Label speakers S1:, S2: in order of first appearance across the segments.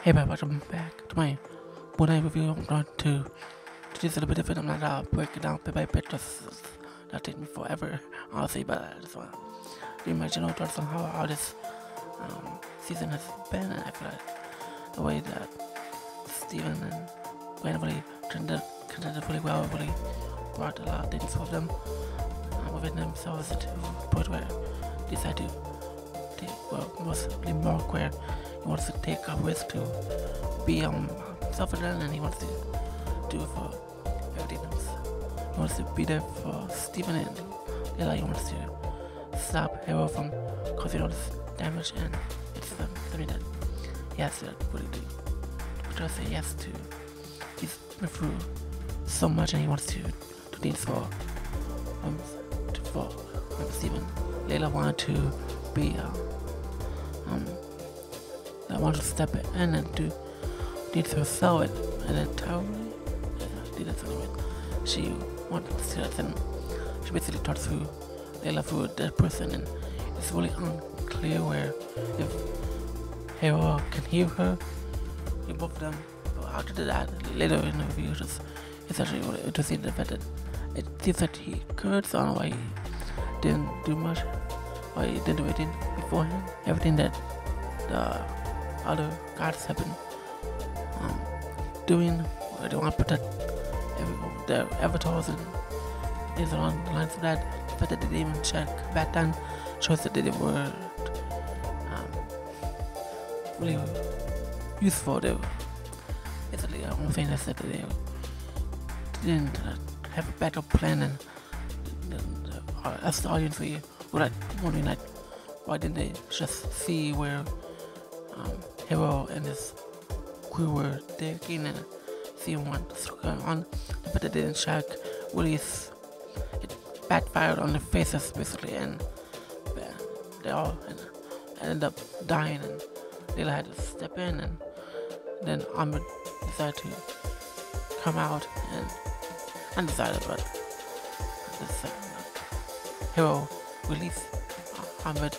S1: Hey, welcome back to my Moonlight review. I'm going to do this a little bit different. I'm not break it down bit by bit, just that'll take me forever, honestly, but I just want to give my general thoughts on how this season has been, and I feel like the way that Steven and Gwen really contended really well, really brought a lot of things for them within themselves to the point where they decided to mostly Marc, where he wants to take a risk to be self-reliant, and he wants to do it for everything else. He wants to be there for Steven and Layla. He wants to stop Harrow from causing all this damage, and it's something that he has to really do. Because he has to, he's been through so much, and he wants to do things for Steven. Layla wanted to be I wanted to step in and do things herself, and entirely did that anyway. She wanted to see that, and she basically talked through Layla through a dead person, and it's really unclear where if Harrow can hear her, both of them. But after that, later in the review, it's actually really interesting the fact that it seems that he could, so I don't know why he didn't do much, why he didn't do anything beforehand. Everything that the other gods have been doing, where they want to protect their avatars and things along the lines of that. The fact that they didn't even check back then shows that they were really useful. They were basically the only thing that they didn't have a backup plan, and as the audience we were like wondering like, why didn't they just see where Harrow and his crew were digging and seeing what's going on? But they didn't check. Really, it backfired on their faces basically, and they all ended up dying, and Layla had to step in, and then Ammit decided to come out, and undecided, but Harrow released Ammit,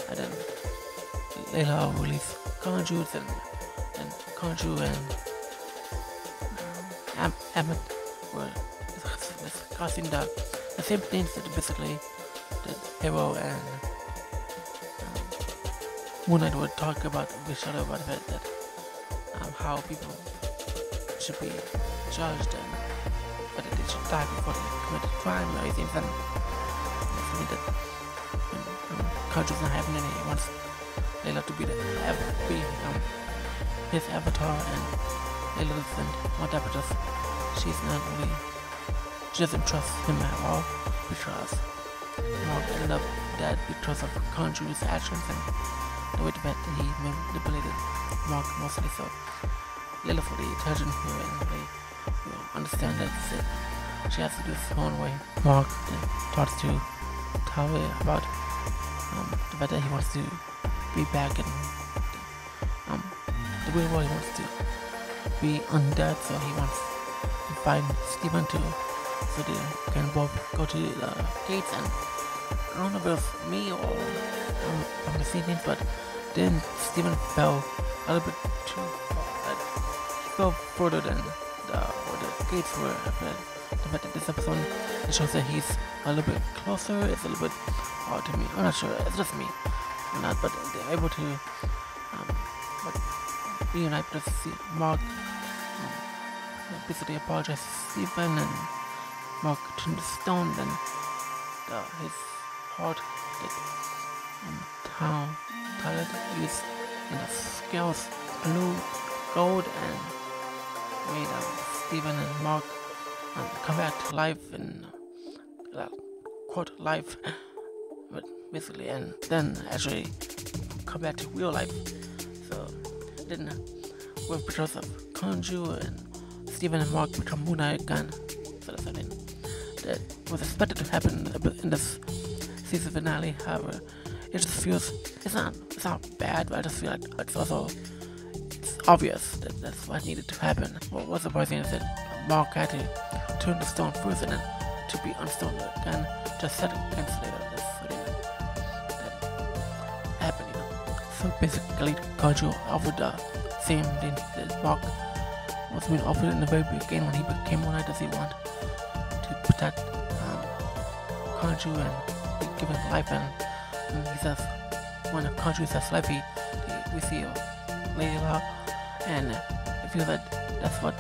S1: and then Layla released Khonshu, and Khonshu and Ammit were discussing the same things that basically that Harrow and Moonlight would talk about with each other about the fact that how people should be judged, and whether they should die before they commit a crime or anything. Then I mean that when Khonshu's not having any, he wants Layla to be his avatar, and Layla doesn't want that because she doesn't trust him at all, because Marc ended up dead because of Khonshu's actions and the way that he manipulated Marc mostly. So Layla for the attention here, and they understand that she has to do this her own way. Marc then talks to Tawe about the fact that he wants to be back in the real world. He wants to be undead, so he wants to find Steven so they can both go to the gates. And I don't know if it was me or from the same thing, but then Steven fell a little bit too far. He fell further than where the gates were. The fact that this episode, it shows that he's a little bit closer. It's a little bit hard to me. I'm not sure. It's just me or not, but they're able to reunite to see Marc basically apologize to Steven, and Marc turned to stone. Then his heart talent used in the scales blue, gold, and made Steven and Marc come back to life in quote life, but basically, and then actually come back to real life. So then with because of Khonshu, and Steven and Marc become Moonlight again. So that's something that was expected to happen in this season finale. However, it just feels it's not bad, but I just feel like it's obvious that that's what needed to happen. What was surprising is that Marc had to turn the stone first, and then to be unstoned again just seconds later. That's something that happened, So basically, Khonshu offered the same thing that Marc was being offered in the very beginning when he became one. Does he want to protect Khonshu and give him life? And he says, when Khonshu says life, we see Layla, and I feel that that's what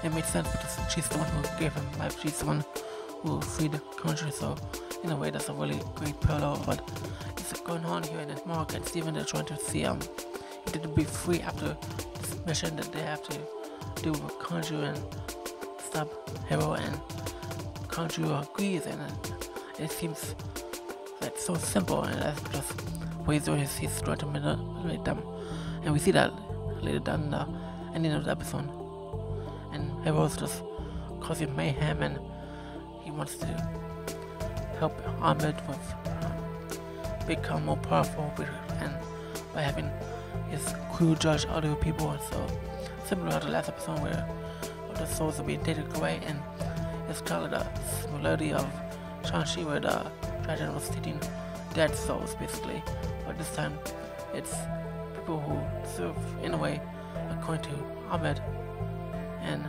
S1: it makes sense because she's the one who gave him life. She's the one who freed Khonshu. So in a way, that's a really great parallel of what is going on here. And Marc and Steven are trying to see if they can be free after this mission that they have to do with Khonshu and stop Harrow, and Khonshu agrees, and it seems like so simple, and that's just ways where he's trying to manipulate them. And we see that later down in the ending of the episode, and Harrow's just causing mayhem, and he wants to help Ammit with become more powerful, and by having his crew judge other people. And so similar to the last episode where the souls are being taken away, and it's kind of the similarity of Shang-Chi where the dragon was taking dead souls basically, but this time it's people who serve in a way according to Ammit, and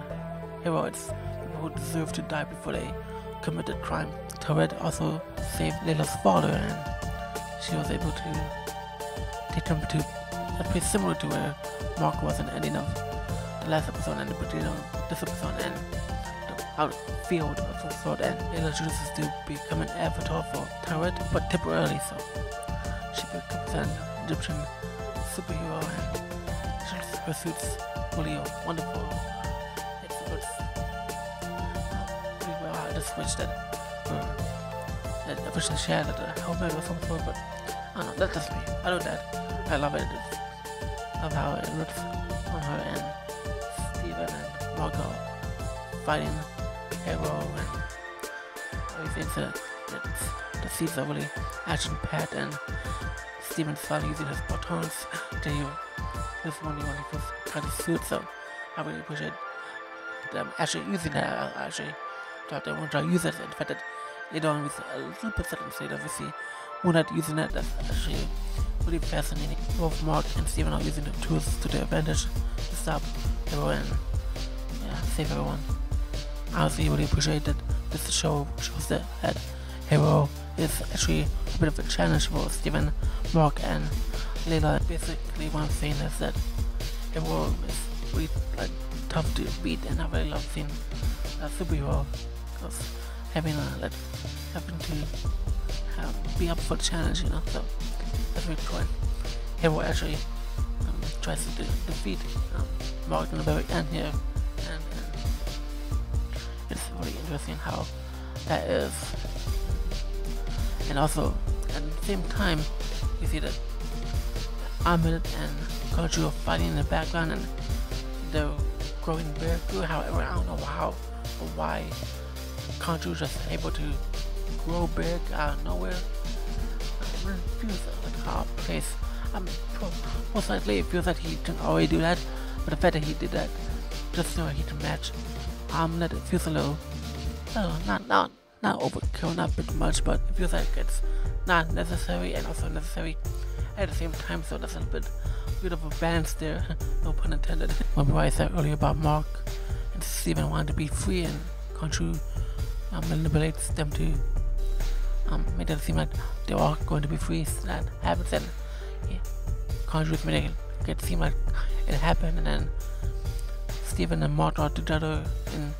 S1: Harrow, it's people who deserve to die before they committed crime. Turret also saved Layla's father, and she was able to take him to a place similar to where Marc was in the ending of the last episode and the beginning of this episode, and the outfield of some sort, and Layla chooses to become an avatar for Turret, but temporarily. So she becomes an Egyptian superhero, and her suit's really wonderful. It's pretty well. I just wish that I wish they shared that the helmet or some sort, but I don't know, that's just me. I know that. I love it. I love how it looks on her, and Steven and Marco fighting Harrow and everything. So the scenes are really action-packed, and Steven's finally using his batons to heal this morning when he first got his suit. So I really appreciate them actually using that. I actually thought they wanted to use it, and the fact that later on with a little bit later we see we're not using that. That's actually really fascinating. Both Marc and Steven are using the tools to their advantage to stop Harrow and save everyone. I honestly really appreciate that this show shows that Harrow is actually a bit of a challenge for Steven, Marc, and Layla. Basically, what I'm saying is that Harrow is really tough to beat, and I really love seeing a superhero because having to be up for the challenge, so that's really cool. Harrow actually tries to defeat Marc in the very end here, and it's really interesting how that is. And also at the same time you see that Ammit and Khonshu are fighting in the background, and they're growing bear food. However, I don't know how or why Khonshu is just able to grow big out of nowhere. It really feels like a hard place. Most likely it feels like he can already do that, but the fact that he did that just so he can match Ammit, it feels a little, not overkill, not bit much, but it feels like it's not necessary and also necessary at the same time. So that's a bit of a balance there, no pun intended. Remember what I said earlier about Marc and Steven wanting to be free, and Khonshu manipulates them to make it seem like they're all going to be free. So that happens, and Khonshu is making it seem like it happened, and then Steven and Marc are together in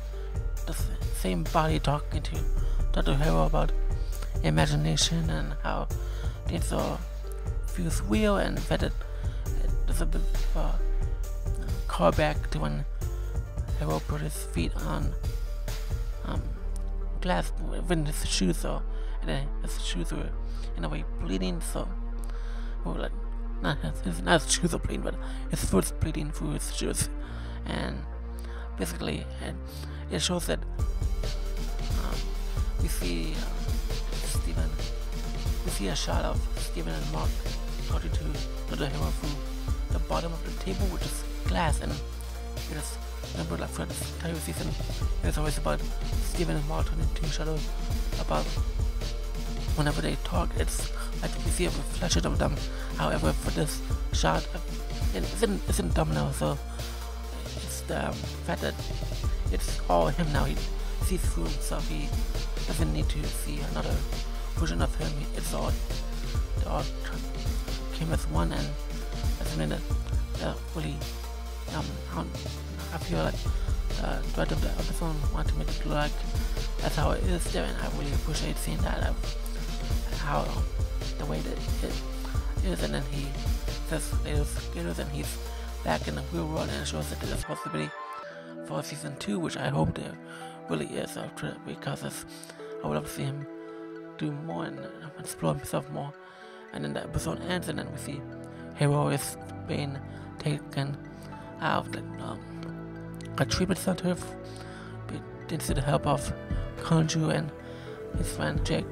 S1: the same body talking to Dr. Harrow about imagination and how things all feels real, and the fact that there's a bit of a callback to when Harrow put his feet on glass with his shoes, so and then his shoes were in a way bleeding, so not his shoes are bleeding, but his foot's bleeding through his shoes, and basically it shows that we see a shot of Steven and Marc talking to Dr. Harrow through the bottom of the table, which is glass, and you just remember, like for the entire season, it's always about Steven and Marc talking to each other about whenever they talk, it's like you see a reflection of them. However, for this shot, it's in thumbnail, so it's the fact that it's all him now. He sees through himself. He doesn't need to see another version of him. It's all they all came as one, and that's something that really I feel like the director of the film wanted to make it look like that's how it is there, and I really appreciate seeing that how the way that it is, and then he says later and he's back in the real world, and it shows that there's a possibility for season 2, which I hope there really is, because I would love to see him do more and explore himself more. And then the episode ends, and then we see Harrow is being taken out of a treatment center thanks to the help of Khonshu and his friend Jake.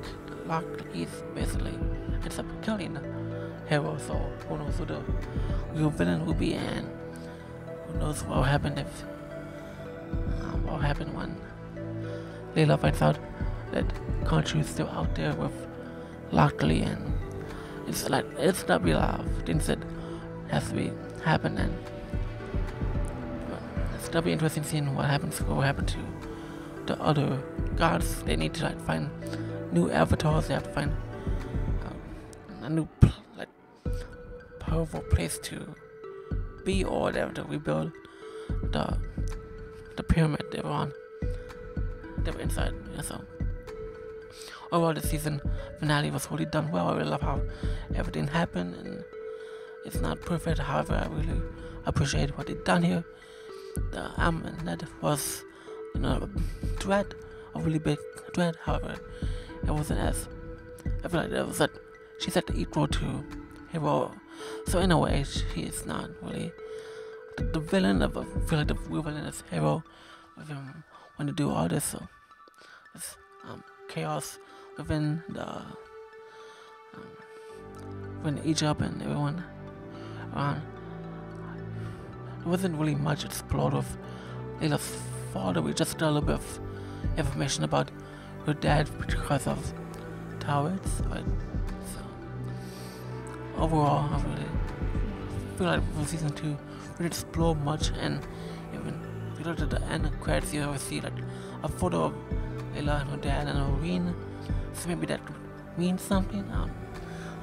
S1: He's basically ends up killing Harrow, so who knows who the real villain will be, and who knows what will happen when Layla finds out that Khonshu is still out there with Lockley, and it's not real life. Things that has to be happen, and it's gonna be interesting seeing what happened to the other gods. They need to find new avatars. They have to find a new powerful place to be, or they have to rebuild the pyramid they were inside. So overall, the season finale was really done well. I really love how everything happened, and it's not perfect. However, I really appreciate what they done here. The Ammit was, a threat, a really big threat. However, it wasn't as, I feel like it was that she's at the equal to Harrow. So in a way, she is not really the villain of. I feel like the real villain is Harrow, with him when to do all this. So it's chaos within Egypt and everyone around. There wasn't really much explored of Layla's father. We just got a little bit of information about her dad because of Towers. But so overall, I really feel like for season 2 we didn't explore much, and even if you look at the end of credits, you always see a photo of Layla and her dad and a ring. So maybe that means something. I'm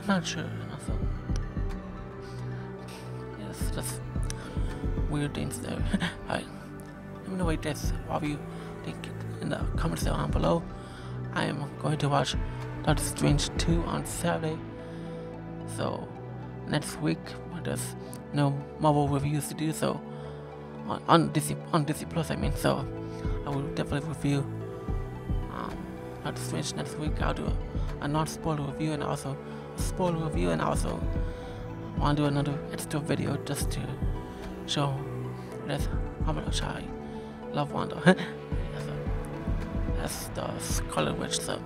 S1: not sure. So yes, just weird things there. Alright, let me know what you think in the comments down below. I am going to watch Doctor Strange 2 on Saturday. So next week there's no Marvel reviews to do, so on Disney Plus, I mean. So I will definitely review Doctor Strange next week. I'll do a non-spoiler review and also a spoiler review, and also I want to do another extra video just to show how much I love Wanda. That's the Scarlet Witch. So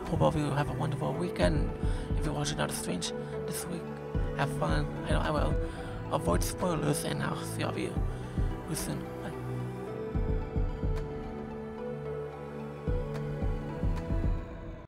S1: hope all of you have a wonderful weekend. If you're watching Doctor Strange this week, have fun. I will avoid spoilers, and I'll see all of you soon.